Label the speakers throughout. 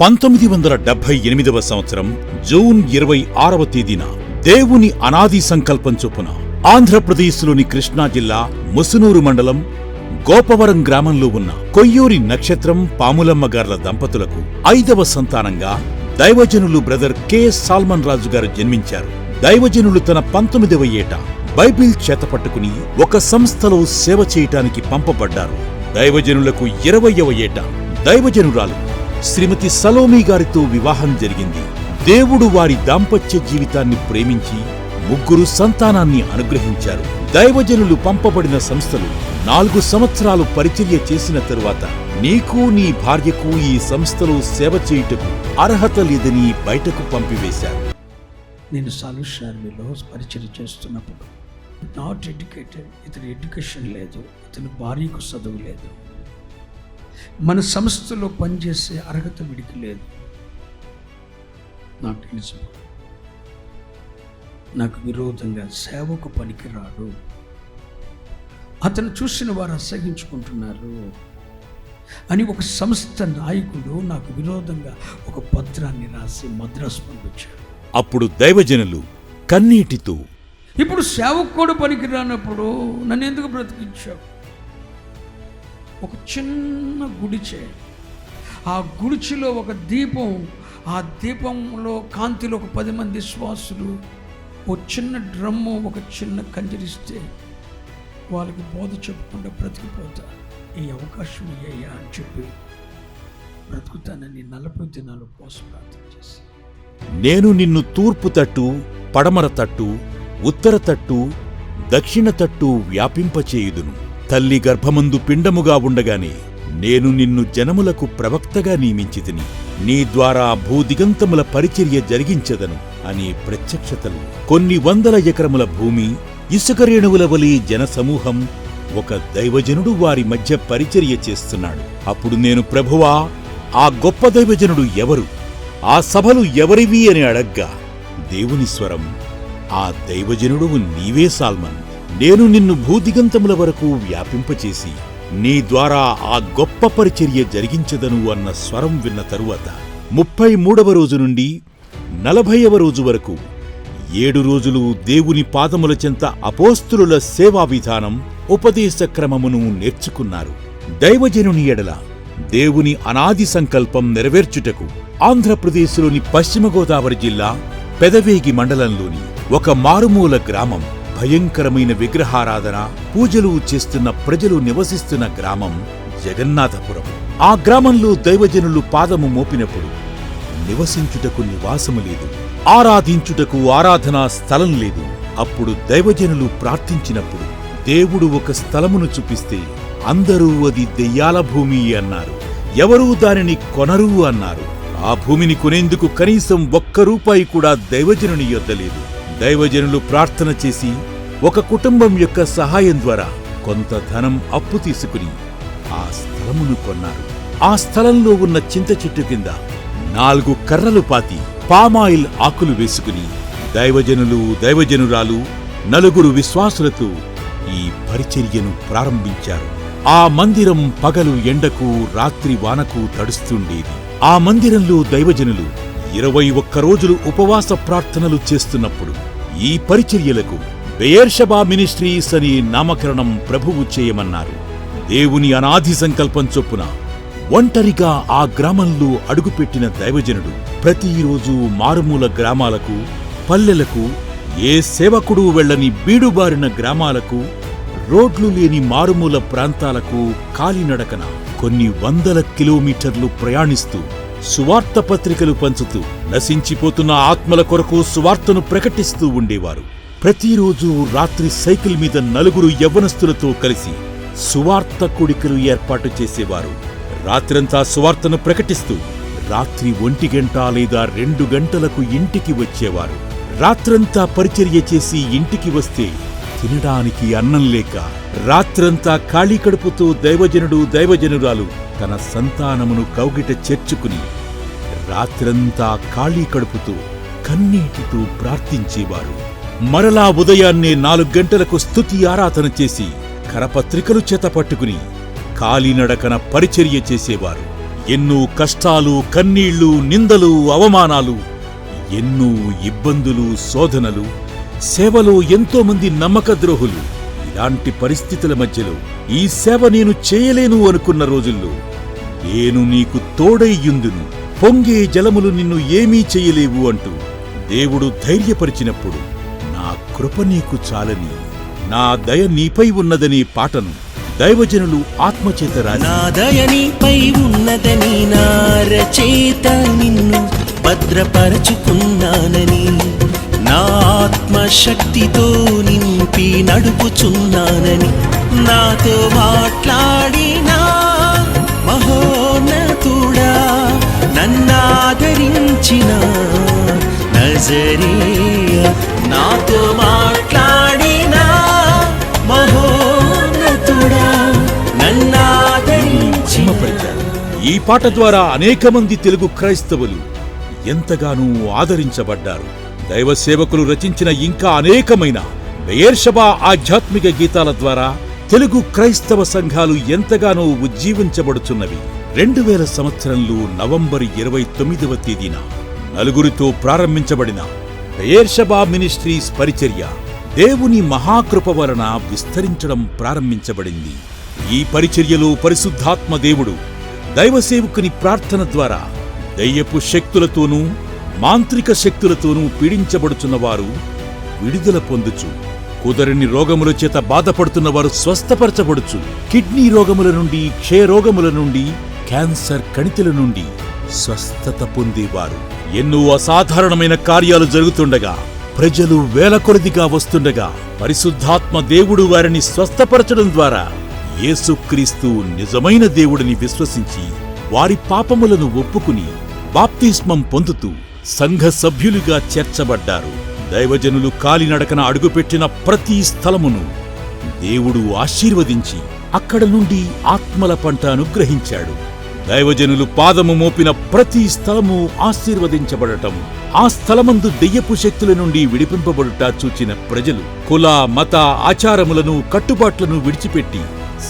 Speaker 1: 1978వ సంవత్సరం జూన్ 26వ తేదీన దేవుని అనాది సంకల్పం చొప్పున ఆంధ్రప్రదేశ్లోని కృష్ణా జిల్లా ముసునూరు మండలం గోపవరం గ్రామంలో ఉన్న కొయ్యూరి నక్షత్రం పాములమ్మ గార్ల దంపతులకు 5వ సంతానంగా దైవజనులు బ్రదర్ కె సాల్మన్ రాజు గారు జన్మించారు. దైవజనులు తన 19వ ఏట బైబిల్ చేతపట్టుకుని ఒక సంస్థలో సేవ చేయటానికి పంపబడ్డారు. దైవజనులకు 20వ ఏట దైవజనురాలు శ్రీమతి సలోమి గారితో వివాహం జరిగింది. దేవుడు వారి దాంపత్య జీవితాన్ని ప్రేమించి 3 సంతానాన్ని అనుగ్రహించారు. దైవజనులు పంపబడిన సంస్థలు 4 సంవత్సరాలు పరిచర్య చేసిన తరువాత నీకు నీ భార్యకు ఈ సంస్థలో సేవ చేయుటకు అర్హత లేదని బయటకు పంపివేశారు.
Speaker 2: నేను సాలుషార్మిలో పరిచర్య చేస్తున్నప్పుడు నాట్ ఎడ్యుకేటెడ్, ఇతని ఎడ్యుకేషన్ లేదు, ఇతని భార్యకు చదువు లేదు, మన సంస్థలో పనిచేసే అర్హత వీడికి లేదు. నాట్ ఎలిజిబుల్, నాకు విరోధంగా సేవకు పనికిరాడు, అతను చూసిన వారు అసహించుకుంటున్నారు అని ఒక సంస్థ నాయకుడు నాకు విరోధంగా ఒక పత్రాన్ని రాసి మద్రాసు పంపించాడు.
Speaker 1: అప్పుడు దైవజనులు కన్నీటితో,
Speaker 2: ఇప్పుడు సేవకు కూడా పనికిరానప్పుడు నన్ను ఎందుకు బ్రతికించావు? ఒక చిన్న గుడిచే, ఆ గుడిచిలో ఒక దీపం, ఆ దీపంలో కాంతిలో ఒక 10 మంది శ్వాసులు, ఓ చిన్న డ్రమ్ము, ఒక చిన్న కంజరిస్తే వాళ్ళకి బోధ చెప్పకుండా బ్రతికిపోతా. ఈ అవకాశం అయ్యా అని చెప్పి బ్రతుకుతానని 40 దినాలు ఉపవాస ప్రార్థన చేసి,
Speaker 1: నేను నిన్ను తూర్పు తట్టు, పడమర తట్టు, ఉత్తర తట్టు, దక్షిణ తట్టు వ్యాపింపచేయుదును. తల్లి గర్భమందు పిండముగా ఉండగానే నేను నిన్ను జనములకు ప్రవక్తగా నియమించితిని. నీ ద్వారా భూదిగంతముల పరిచర్య జరిగించదను అనే ప్రత్యక్షతలు. కొన్ని 100 ఎకరముల భూమి, ఇసుక రేణువుల వలె జనసమూహం, ఒక దైవజనుడు వారి మధ్య పరిచర్య చేస్తున్నాడు. అప్పుడు నేను, ప్రభువా, ఆ గొప్ప దైవజనుడు ఎవరు? ఆ సభలు ఎవరివి అని అడగ్గా దేవుని స్వరం, ఆ దైవజనుడు నీవే సాల్మన్. నేను నిన్ను భూదిగంతముల వరకు వ్యాపింపచేసి నీ ద్వారా ఆ గొప్ప పరిచర్య జరిగించదను అన్న స్వరం విన్న తరువాత 33వ రోజు నుండి 40వ రోజు వరకు 7 రోజులు దేవుని పాదముల చెంత అపోస్తులుల సేవా విధానం, ఉపదేశ క్రమమును నేర్చుకున్నారు. దైవజనుని ఎడల దేవుని అనాది సంకల్పం నెరవేర్చుటకు ఆంధ్రప్రదేశ్లోని పశ్చిమ గోదావరి జిల్లా పెదవేగి మండలంలోని ఒక మారుమూల గ్రామం, భయంకరమైన విగ్రహారాధన, పూజలు చేస్తున్న ప్రజలు నివసిస్తున్న గ్రామం జగన్నాథపురం. ఆ గ్రామంలో దైవజనులు పాదము మోపినప్పుడు నివసించుటకు నివాసము లేదు, ఆరాధించుటకు ఆరాధనా స్థలం లేదు. అప్పుడు దైవజనులు ప్రార్థించినప్పుడు దేవుడు ఒక స్థలమును చూపిస్తే అందరూ అది దెయ్యాల భూమి అన్నారు. ఎవరూ దానిని కొనరు అన్నారు. ఆ భూమిని కొనేందుకు కనీసం 1 రూపాయి కూడా దైవజనుని యొద్ద లేదు. దైవజనులు ప్రార్థన చేసి ఒక కుటుంబం యొక్క సహాయం ద్వారా కొంత ధనం అప్పు తీసుకుని ఆ స్థలమును కొన్నారు. ఆ స్థలంలో ఉన్న చింత చెట్టు కింద 4 కర్రలు పాతి పామాయిల్ ఆకులు వేసుకుని దైవజనులు, దైవజనురాలు, 4 విశ్వాసులతో ఈ పరిచర్యను ప్రారంభించారు. ఆ మందిరం పగలు ఎండకు, రాత్రి వానకు తడుస్తుండేది. ఆ మందిరంలో దైవజనులు 21 రోజులు ఉపవాస ప్రార్థనలు చేస్తున్నప్పుడు ఈ పరిచర్యలకు బెయేర్షెబా మినిస్ట్రీస్ అని నామకరణం ప్రభువు చేయమన్నారు. దేవుని అనాది సంకల్పం చొప్పున ఒంటరిగా ఆ గ్రామంలో అడుగుపెట్టిన దైవజనుడు ప్రతిరోజు మారుమూల గ్రామాలకు, పల్లెలకు, ఏ సేవకుడు వెళ్లని బీడుబారిన గ్రామాలకు, రోడ్లు లేని మారుమూల ప్రాంతాలకు కాలినడకన కొన్ని 100 కిలోమీటర్లు ప్రయాణిస్తూ సువార్త పత్రికలు పంచుతూ నశించిపోతున్న ఆత్మల కొరకు సువార్తను ప్రకటిస్తూ ఉండేవారు. ప్రతిరోజు రాత్రి సైకిల్ మీద 4 యవ్వనస్తులతో కలిసి సువార్త కూడికలు ఏర్పాటు చేసేవారు. రాత్రంతా సువార్తను ప్రకటిస్తూ రాత్రి 1 గంట లేదా 2 గంటలకు ఇంటికి వచ్చేవారు. రాత్రంతా పరిచర్య చేసి ఇంటికి వస్తే తినడానికి అన్నం లేక రాత్రంతా ఖాళీ కడుపుతో దైవజనుడు, దైవజనురాలు తన సంతానమును కౌగిట చేర్చుకుని రాత్రంతా ఖాళీ కడుపుతో కన్నీటితో ప్రార్థించేవారు. మరలా ఉదయాన్నే 4 గంటలకు స్తుతి ఆరాధన చేసి కరపత్రికలు చేతపట్టుకుని కాలినడకన పరిచర్య చేసేవారు. ఎన్నో కష్టాలు, కన్నీళ్లు, నిందలు, అవమానాలు, ఎన్నో ఇబ్బందులు, శోధనలు, సేవలో ఎంతో మంది నమ్మకద్రోహులు. ఇలాంటి పరిస్థితుల మధ్యలో ఈ సేవ నేను చేయలేను అనుకున్న రోజుల్లో నేను నీకు తోడైయుందును, పొంగే జలములు నిన్ను ఏమీ చెయ్యలేవు అంటూ దేవుడు ధైర్యపరిచినప్పుడు నా కృప నీకు చాలని, నా దయ నీపై ఉన్నదనే పాటను దైవజనులు ఆత్మచేత రాసి,
Speaker 3: నా దయ నీపై ఉన్నదని నా రచయిత నిన్ను భద్రపరచుకున్నానని, నా ఆత్మశక్తితో నింపి నడుపుచున్నానని, నాతో మాట్లాడిన మహోన్నతుడా, నన్నాదరించిన నజరేయ, నాతో మాట్లాడిన మహోన్నతుడా, నన్నాదరించిన.
Speaker 1: ఈ పాట ద్వారా అనేక మంది తెలుగు క్రైస్తవులు ఎంతగానో ఆదరించబడ్డారు. దైవ సేవకులు రచించిన ఇంకా అనేకమైన బెయేర్షెబా ఆధ్యాత్మిక గీతాల ద్వారా తెలుగు క్రైస్తవ సంఘాలు ఎంతగానో ఉజ్జీవించబడుచున్నవి. 2000 సంవత్సరంలో నవంబర్ 29వ తేదీన నలుగురితో ప్రారంభించబడిన బెయేర్షెబా మినిస్ట్రీస్ పరిచర్య దేవుని మహాకృప వలన విస్తరించడం ప్రారంభించబడింది. ఈ పరిచర్యలో పరిశుద్ధాత్మ దేవుడు దైవసేవకుని ప్రార్థన ద్వారా దయ్యపు శక్తులతోనూ మాంత్రిక శక్తులతోనూ పీడించబడుచున్నవారు విడుదల పొందుచు, కుదరని రోగముల చేత బాధపడుతున్నవారు స్వస్థపరచబడుచు, కిడ్నీ రోగముల నుండి, క్షయరోగముల నుండి, క్యాన్సర్ కణితుల నుండి స్వస్థత పొందేవారు. ఎన్నో అసాధారణమైన కార్యాలు జరుగుతుండగా, ప్రజలు వేల కొలదిగా వస్తుండగా పరిశుద్ధాత్మ దేవుడు వారిని స్వస్థపరచడం ద్వారా యేసుక్రీస్తు నిజమైన దేవుడిని విశ్వసించి వారి పాపములను ఒప్పుకుని బాప్తిస్మం పొందుతూ సంఘ సభ్యులుగా చేర్చబడ్డారు. దైవజనులు కాలినడకన అడుగుపెట్టిన ప్రతి స్థలమును దేవుడు ఆశీర్వదించి అక్కడ నుండి ఆత్మల పంట అనుగ్రహించాడు. దైవజనులు పాదము మోపిన ప్రతి స్థలము ఆశీర్వదించబడటం, ఆ స్థలమందు దెయ్యపు శక్తుల నుండి విడిపింపబడుట చూచిన ప్రజలు కుల, మత, ఆచారములను, కట్టుబాట్లను విడిచిపెట్టి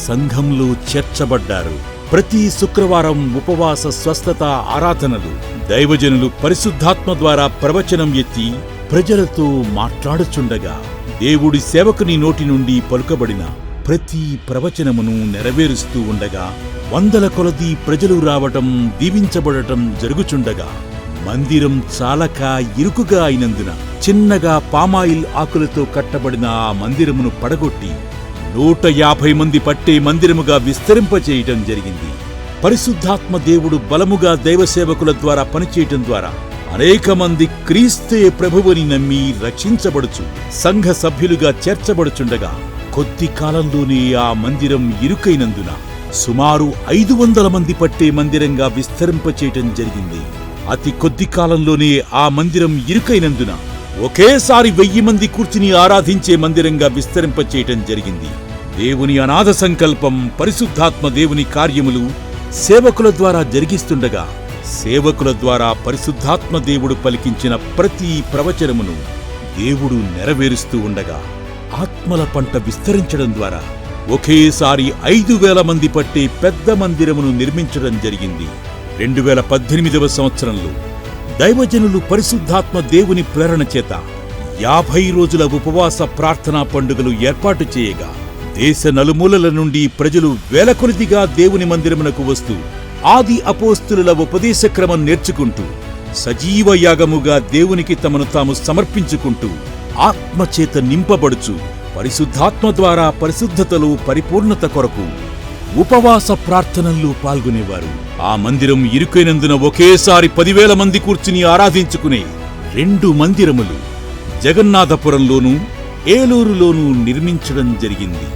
Speaker 1: సంఘంలో చేర్చబడ్డారు. ప్రతి శుక్రవారం ఉపవాస స్వస్థత ఆరాధనలు దైవజనులు పరిశుద్ధాత్మ ద్వారా ప్రవచనం ఎత్తి ప్రజలతో మాట్లాడుచుండగా దేవుడి సేవకుని నోటి నుండి పలుకబడిన ప్రతి ప్రవచనమును నెరవేరుస్తూ ఉండగా వందల కొలది ప్రజలు రావటం, దీవించబడటం జరుగుచుండగా మందిరం చాలక ఇరుకుగా అయినందున చిన్నగా పామాయిల్ ఆకులతో కట్టబడిన ఆ మందిరమును పడగొట్టి 150 మంది పట్టే మందిరముగా విస్తరింపచేయటం జరిగింది. పరిశుద్ధాత్మ దేవుడు బలముగా దైవసేవకుల ద్వారా పనిచేయటం ద్వారా అనేక మంది క్రీస్తే ప్రభువుని నమ్మి రక్షించబడుచు సంఘ సభ్యులుగా చేర్చబడుచుండగా కొద్ది కాలంలోనే ఆ మందిరం ఇరుకైనందున సుమారు 500 మంది పట్టే మందిరంగా విస్తరింపచేయటం జరిగింది. అతి కొద్ది కాలంలోనే ఆ మందిరం ఇరుకైనందున ఒకేసారి 1000 మంది కూర్చుని ఆరాధించే మందిరంగా విస్తరింపచేయటం జరిగింది. దేవుని అనాథ సంకల్పం, పరిశుద్ధాత్మ దేవుని కార్యములు సేవకుల ద్వారా జరిగిస్తుండగా సేవకుల ద్వారా పరిశుద్ధాత్మ దేవుడు పలికించిన ప్రతి ప్రవచనమును దేవుడు నెరవేరుస్తూ ఉండగా ఆత్మల పంట విస్తరించడం ద్వారా ఒకేసారి 5000 మంది పట్టే పెద్ద మందిరమును నిర్మించడం జరిగింది. 2018వ సంవత్సరంలో దైవజనులు పరిశుద్ధాత్మ దేవుని ప్రేరణ చేత 50 రోజుల ఉపవాస ప్రార్థనా పండుగలు ఏర్పాటు చేయగా దేశ నలుమూలల నుండి ప్రజలు వేల కొలదిగా దేవుని మందిరమునకు వస్తూ ఆది అపోస్తులుల ఉపదేశ క్రమం నేర్చుకుంటూ సజీవ యాగముగా దేవునికి తమను తాము సమర్పించుకుంటూ ఆత్మచేత నింపబడుచు పరిశుద్ధాత్మ ద్వారా పరిశుద్ధతలో పరిపూర్ణత కొరకు ఉపవాస ప్రార్థనల్లో పాల్గొనేవారు. ఆ మందిరం ఇరుకైనందున ఒకేసారి 10,000 మంది కూర్చుని ఆరాధించుకునే 2 మందిరములు జగన్నాథపురంలోనూ ఏలూరులోనూ నిర్మించడం జరిగింది.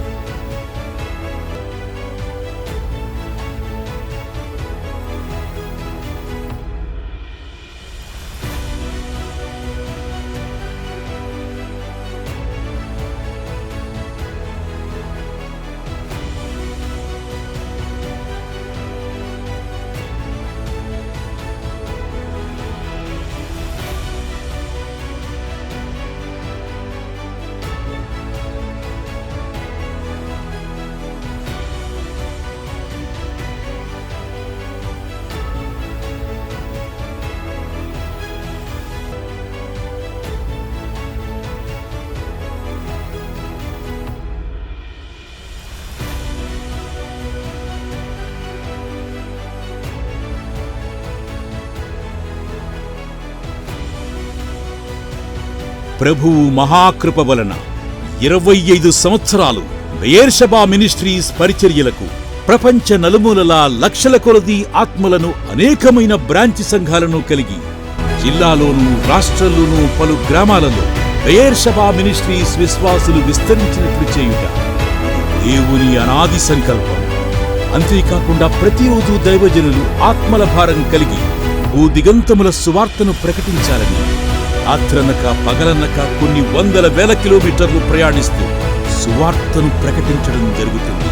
Speaker 1: ప్రభువు మహాకృప వలన 25 సంవత్సరాలు బెయేర్షెబా మినిస్ట్రీస్ పరిచర్యలకు ప్రపంచ నలుమూలలా లక్షల కొలది ఆత్మలను అనేకమైన బ్రాంచి సంఘాలను కలిగి జిల్లాలోనూ రాష్ట్రంలోనూ పలు గ్రామాలలో బెయేర్షెబా మినిస్ట్రీస్ విశ్వాసులు విస్తరించినట్లు చేయుట దేవుని అనాది సంకల్పం. అంతేకాకుండా ప్రతిరోజు దైవజనులు ఆత్మల భారం కలిగి భూదిగంతముల సువార్తను ప్రకటించాలని రాత్రనక పగలనక కొన్ని వందల వేల కిలోమీటర్లు ప్రయాణిస్తూ సువార్తను ప్రకటించడం జరుగుతుంది.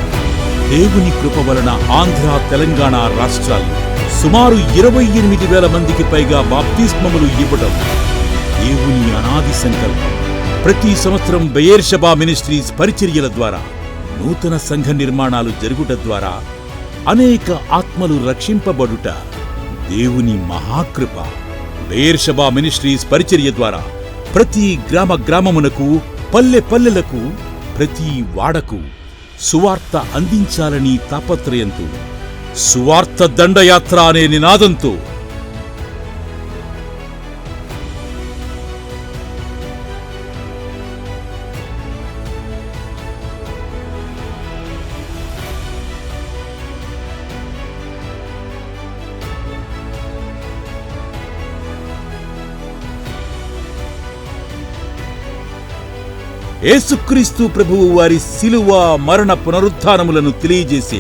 Speaker 1: దేవుని కృప వలన ఆంధ్ర, తెలంగాణ రాష్ట్రాలు సుమారు 28,000 మందికి పైగా బాప్తిస్మములు ఇవ్వడం దేవుని అనాది సంకల్పం. ప్రతి సంవత్సరం బెయేర్షెబా మినిస్ట్రీస్ పరిచర్యల ద్వారా నూతన సంఘ నిర్మాణాలు జరుగుట ద్వారా అనేక ఆత్మలు రక్షింపబడుట దేవుని మహాకృప. బెయేర్షెబా మినిస్ట్రీస్ పరిచర్య ద్వారా ప్రతి గ్రామమునకు, పల్లెలకు, ప్రతి వాడకు సువార్త అందించాలని తాపత్రయంతో, సువార్త దండయాత్ర అనే నినాదంతో యేసుక్రీస్తు ప్రభువు వారి శిలువ, మరణ, పునరుత్థానములను తెలియజేసే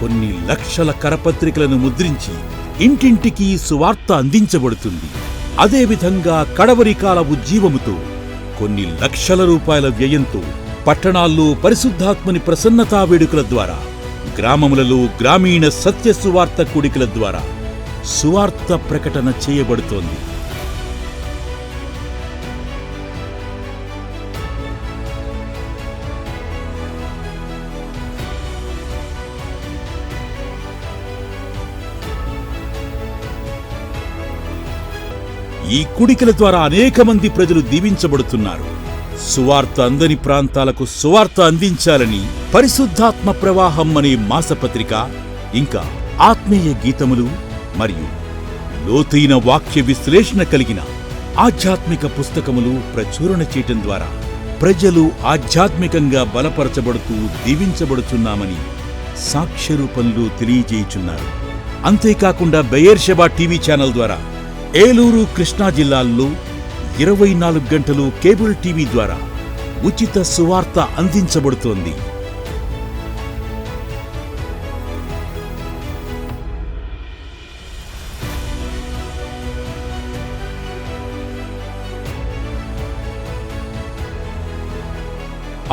Speaker 1: కొన్ని లక్షల కరపత్రికలను ముద్రించి ఇంటింటికి సువార్త అందించబడుతుంది. అదేవిధంగా కడవరి కాల ఉజ్జీవముతో కొన్ని లక్షల రూపాయల వ్యయంతో పట్టణాల్లో పరిశుద్ధాత్మని ప్రసన్నతా వేడుకల ద్వారా, గ్రామములలో గ్రామీణ సత్య సువార్త కూడికల ద్వారా సువార్త ప్రకటన చేయబడుతోంది. ఈ కూడికల ద్వారా అనేక మంది ప్రజలు దీవించబడుతున్నారు. సువార్త అందని ప్రాంతాలకు సువార్త అందించాలని పరిశుద్ధాత్మ ప్రవాహం అనే మాసపత్రిక, ఇంకా ఆత్మీయ గీతములు మరియు లోతైన వాక్య విశ్లేషణ కలిగిన ఆధ్యాత్మిక పుస్తకములు ప్రచురణ చేయటం ద్వారా ప్రజలు ఆధ్యాత్మికంగా బలపరచబడుతూ దీవించబడుతున్నామని సాక్ష్యరూపంలో తెలియజేయుచున్నారు. అంతేకాకుండా బెయేర్షెబా టీవీ ఛానల్ ద్వారా ఏలూరు, కృష్ణా జిల్లాల్లో 24 గంటలు కేబుల్ టీవీ ద్వారా ఉచిత సువార్త అందించబడుతోంది.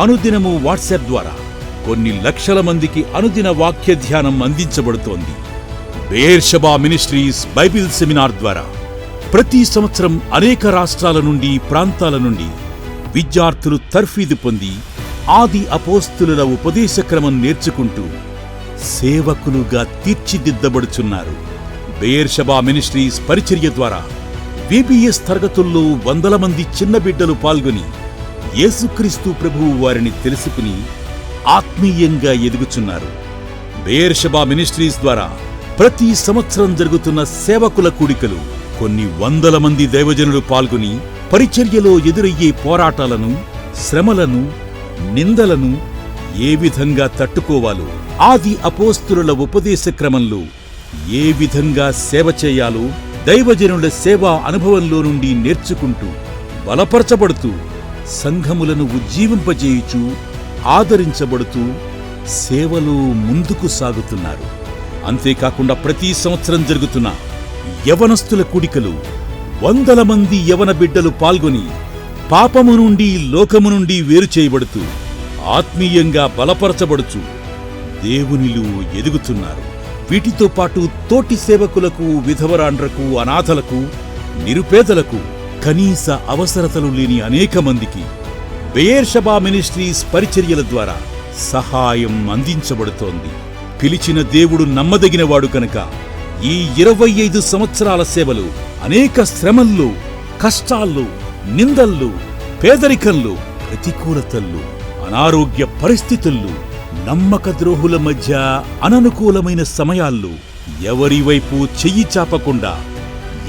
Speaker 1: అనుదినము వాట్సాప్ ద్వారా కొన్ని లక్షల మందికి అనుదిన వాక్య ధ్యానం అందించబడుతోంది. బెయేర్షెబా మినిస్ట్రీస్ బైబిల్ సెమినార్ ద్వారా ప్రతి సంవత్సరం అనేక రాష్ట్రాల నుండి, ప్రాంతాల నుండి విద్యార్థులు తర్ఫీదు పొంది ఆది అపోస్తులుల ఉపదేశక్రమం నేర్చుకుంటూ సేవకులుగా తీర్చిదిద్దబడుచున్నారు. బెయేర్షెబా మినిస్ట్రీస్ పరిచర్య ద్వారా VBS తరగతుల్లో వందల మంది చిన్న బిడ్డలు పాల్గొని యేసుక్రీస్తు ప్రభువు వారిని తెలుసుకుని ఆత్మీయంగా ఎదుగుచున్నారు. బెయేర్షెబా మినిస్ట్రీస్ ద్వారా ప్రతి సంవత్సరం జరుగుతున్న సేవకుల కూడికలు కొన్ని వందల మంది దైవజనులు పాల్గొని పరిచర్యలో ఎదురయ్యే పోరాటాలను, శ్రమలను, నిందలను ఏ విధంగా తట్టుకోవాలో, ఆది అపోస్తులుల ఉపదేశ క్రమంలో ఏ విధంగా సేవ చేయాలో దైవజనుల సేవా అనుభవంలో నుండి నేర్చుకుంటూ బలపరచబడుతూ సంఘములను ఉజ్జీవింపజేయుచూ ఆదరించబడుతూ సేవలో ముందుకు సాగుతున్నారు. అంతేకాకుండా ప్రతి సంవత్సరం జరుగుతున్న యవనస్తుల కూడికలు వందల మంది యవన బిడ్డలు పాల్గొని పాపము నుండి, లోకము నుండి వేరు చేయబడుతూ ఆత్మీయంగా బలపరచబడుచు దేవునిలో ఎదుగుతున్నారు. వీటితో పాటు తోటి సేవకులకు, విధవరాండ్రకు, అనాథలకు, నిరుపేదలకు కనీస అవసరతలు లేని అనేక మందికి బెయేర్షెబా మినిస్ట్రీస్ పరిచర్యల ద్వారా సహాయం అందించబడుతోంది. పిలిచిన దేవుడు నమ్మదగినవాడు కనుక ఈ 25 సంవత్సరాల సేవలు అనేక శ్రమల్లో, కష్టాల్లో, నిందల్లో, పేదరికంలో, ప్రతికూలతల్లో, అనారోగ్య పరిస్థితుల్లో, నమ్మక ద్రోహుల మధ్య అననుకూలమైన సమయాల్లో ఎవరి వైపు చెయ్యి చాపకుండా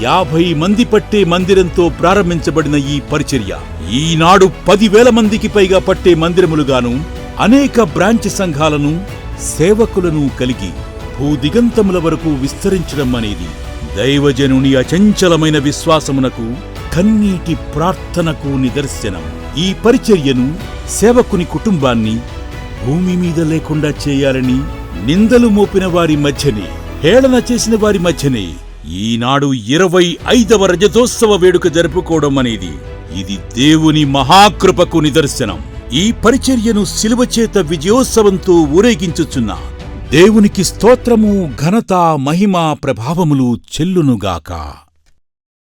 Speaker 1: 50 మంది పట్టే మందిరంతో ప్రారంభించబడిన ఈ పరిచర్య ఈనాడు 10,000 మందికి పైగా పట్టే మందిరములుగాను, అనేక బ్రాంచ్ సంఘాలను, సేవకులను కలిగి భూదిగంతముల వరకు విస్తరించడం అనేది దైవజనుని అచంచలమైన విశ్వాసమునకు, కన్నీటి ప్రార్థనకు నిదర్శనం. ఈ పరిచర్యను, సేవకుని కుటుంబాన్ని భూమి మీద లేకుండా చేయాలని నిందలు మోపిన వారి మధ్యనే, హేళన చేసిన వారి మధ్యనే ఈనాడు 25వ రజతోత్సవ వేడుక జరుపుకోవడం అనేది ఇది దేవుని మహాకృపకు నిదర్శనం. ఈ పరిచర్యను శిలువ చేత విజయోత్సవంతో ఊరేగించుచున్న దేవునికి స్తోత్రము, ఘనత, మహిమ, ప్రభావములు చెల్లునుగాక.